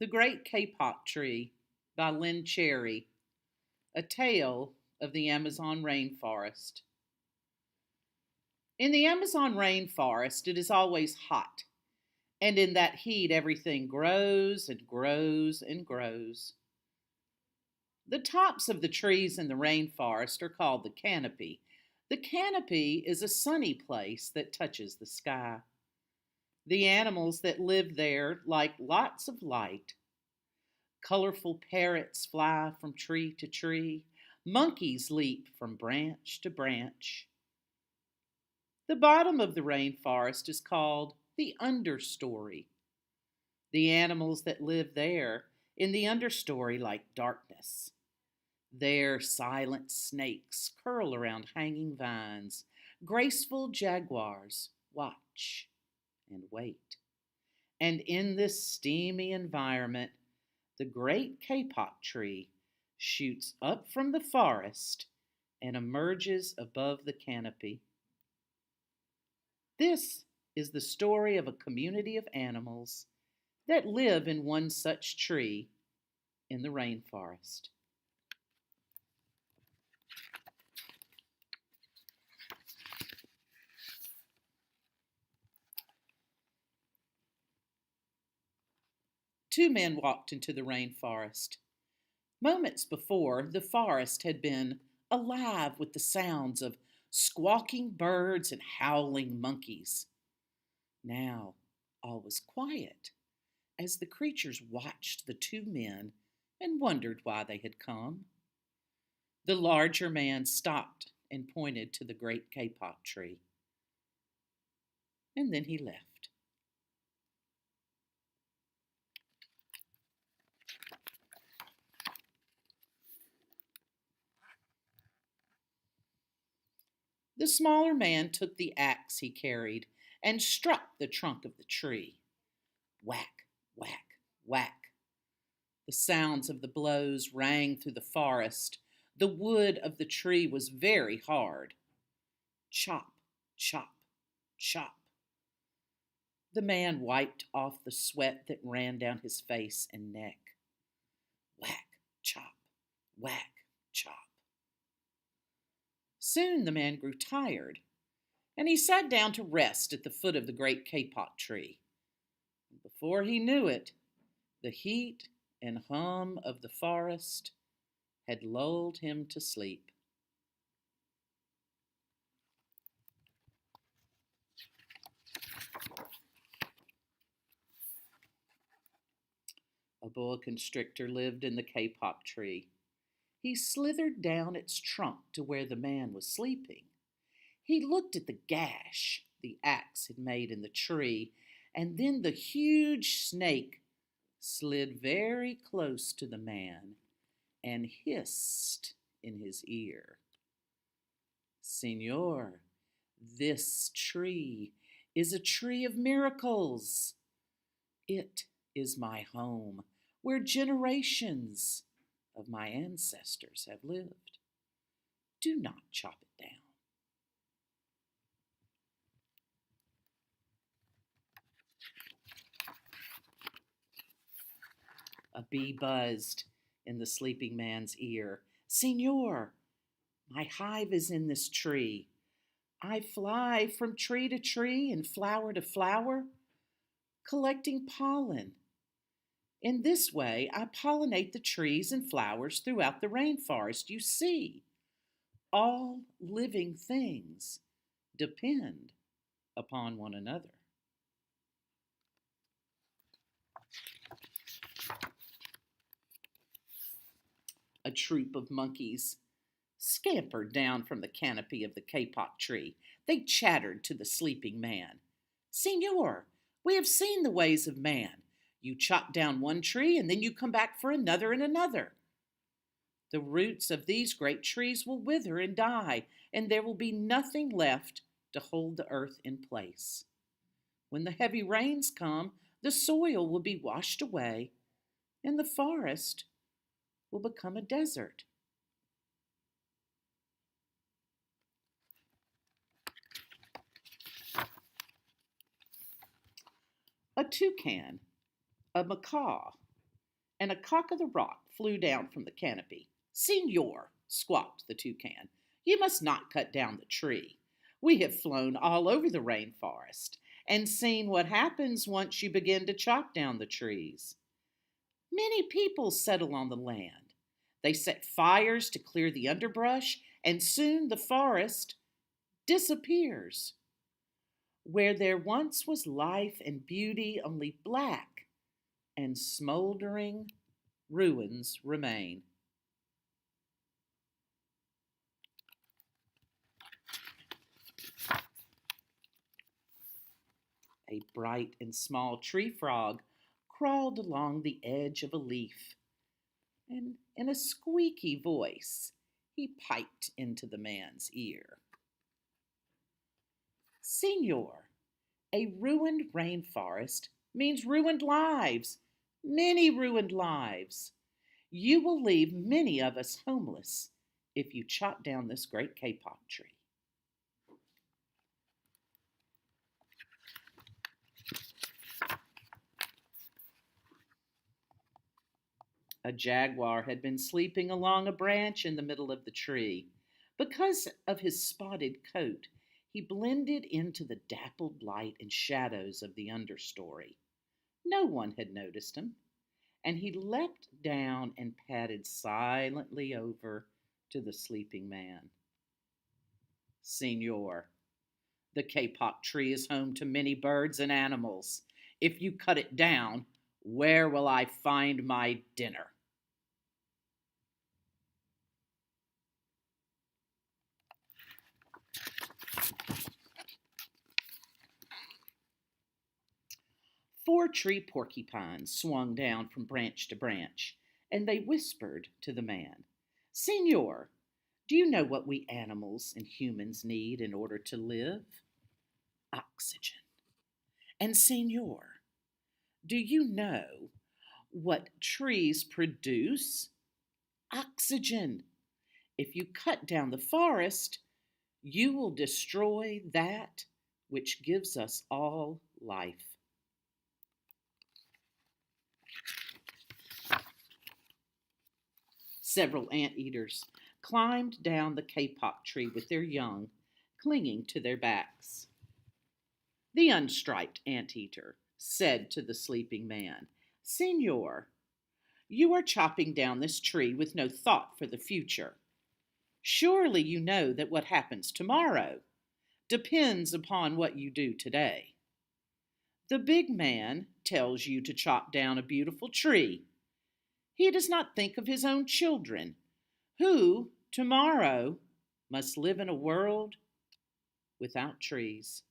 The Great Kapok Tree by Lynne Cherry, a tale of the Amazon rainforest. In the Amazon rainforest, it is always hot, and in that heat, everything grows and grows and grows. The tops of the trees in the rainforest are called the canopy. The canopy is a sunny place that touches the sky. The animals that live there like lots of light. Colorful parrots fly from tree to tree. Monkeys leap from branch to branch. The bottom of the rainforest is called the understory. The animals that live there in the understory like darkness. There, silent snakes curl around hanging vines. Graceful jaguars watch and wait. And in this steamy environment, the great kapok tree shoots up from the forest and emerges above the canopy. This is the story of a community of animals that live in one such tree in the rainforest. Two men walked into the rainforest. Moments before, the forest had been alive with the sounds of squawking birds and howling monkeys. Now, all was quiet as the creatures watched the two men and wondered why they had come. The larger man stopped and pointed to the great kapok tree. And then he left. The smaller man took the axe he carried and struck the trunk of the tree. Whack, whack, whack. The sounds of the blows rang through the forest. The wood of the tree was very hard. Chop, chop, chop. The man wiped off the sweat that ran down his face and neck. Whack, chop, whack, chop. Soon the man grew tired, and he sat down to rest at the foot of the great kapok tree. Before he knew it, the heat and hum of the forest had lulled him to sleep. A boa constrictor lived in the kapok tree. He slithered down its trunk to where the man was sleeping. He looked at the gash the axe had made in the tree, and then the huge snake slid very close to the man and hissed in his ear. Senor, this tree is a tree of miracles. It is my home, where generations of my ancestors have lived. Do not chop it down. A bee buzzed in the sleeping man's ear. Senor, my hive is in this tree. I fly from tree to tree and flower to flower, collecting pollen. In this way, I pollinate the trees and flowers throughout the rainforest. You see, all living things depend upon one another. A troop of monkeys scampered down from the canopy of the kapok tree. They chattered to the sleeping man. Senor, we have seen the ways of man. You chop down one tree and then you come back for another and another. The roots of these great trees will wither and die, and there will be nothing left to hold the earth in place. When the heavy rains come, the soil will be washed away, and the forest will become a desert. A toucan, a macaw, and a cock of the rock flew down from the canopy. "Senor," squawked the toucan, "you must not cut down the tree. We have flown all over the rainforest and seen what happens once you begin to chop down the trees. Many people settle on the land. They set fires to clear the underbrush, and soon the forest disappears. Where there once was life and beauty, only black and smoldering ruins remain." A bright and small tree frog crawled along the edge of a leaf, and in a squeaky voice he piped into the man's ear. "Senor, a ruined rainforest means ruined lives, many ruined lives. You will leave many of us homeless if you chop down this great kapok tree." A jaguar had been sleeping along a branch in the middle of the tree. Because of his spotted coat, he blended into the dappled light and shadows of the understory. No one had noticed him, and he leapt down and padded silently over to the sleeping man. "Senor, the kapok tree is home to many birds and animals. If you cut it down, where will I find my dinner?" Four tree porcupines swung down from branch to branch, and they whispered to the man, "Senor, do you know what we animals and humans need in order to live? Oxygen. And senor, do you know what trees produce? Oxygen. If you cut down the forest, you will destroy that which gives us all life." Several anteaters climbed down the kapok tree with their young clinging to their backs. The unstriped anteater said to the sleeping man, "Senor, you are chopping down this tree with no thought for the future. Surely you know that what happens tomorrow depends upon what you do today. The big man tells you to chop down a beautiful tree. He does not think of his own children, who, tomorrow, must live in a world without trees."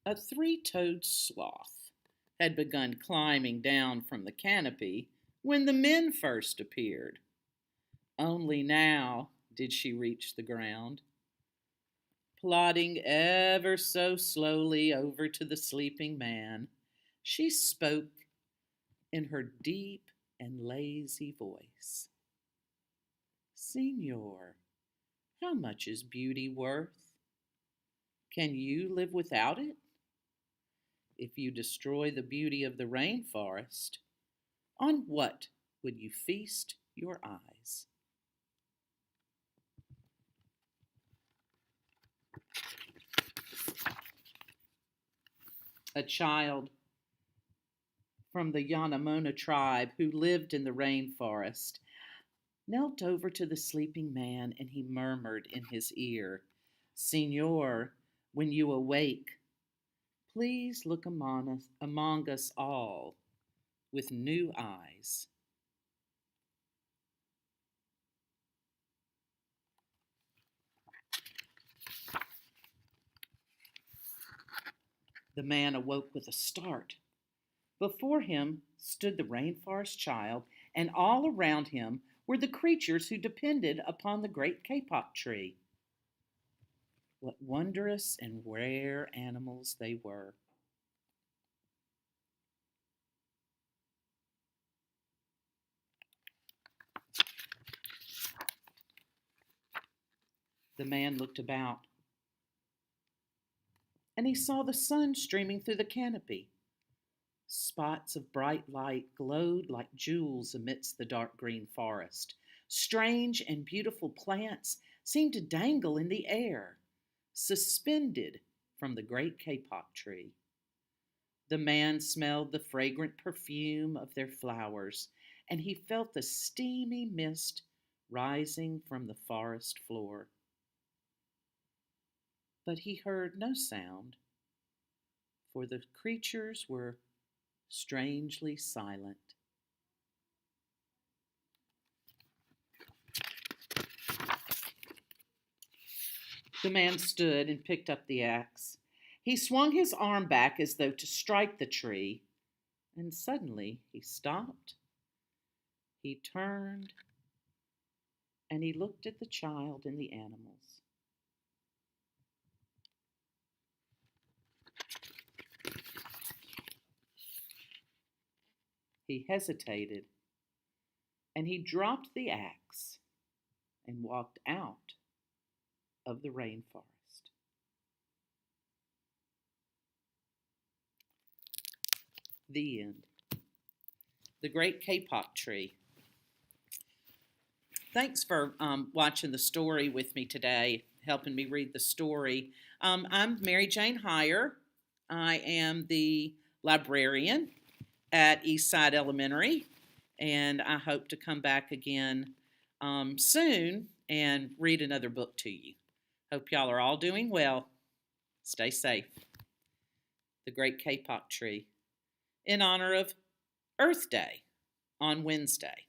A three-toed sloth had begun climbing down from the canopy when the men first appeared. Only now did she reach the ground. Plodding ever so slowly over to the sleeping man, she spoke in her deep and lazy voice. "Senor, how much is beauty worth? Can you live without it? If you destroy the beauty of the rainforest, on what would you feast your eyes?" A child from the Yanomona tribe who lived in the rainforest knelt over to the sleeping man, and he murmured in his ear, "Senor, when you awake, please look among us all with new eyes." The man awoke with a start. Before him stood the rainforest child, and all around him were the creatures who depended upon the great kapok tree. What wondrous and rare animals they were. The man looked about, and he saw the sun streaming through the canopy. Spots of bright light glowed like jewels amidst the dark green forest. Strange and beautiful plants seemed to dangle in the air, suspended from the great kapok tree. The man smelled the fragrant perfume of their flowers, and he felt the steamy mist rising from the forest floor. But he heard no sound, for the creatures were strangely silent. The man stood and picked up the axe. He swung his arm back as though to strike the tree, and suddenly he stopped. He turned, and he looked at the child and the animals. He hesitated, and he dropped the axe and walked out of the rainforest. The end. The Great Kapok Tree. Thanks for watching the story with me today, helping me read the story. I'm Mary Jane Hyer. I am the librarian at Eastside Elementary, and I hope to come back again soon and read another book to you. Hope y'all are all doing well. Stay safe. The Great Kapok Tree, in honor of Earth Day on Wednesday.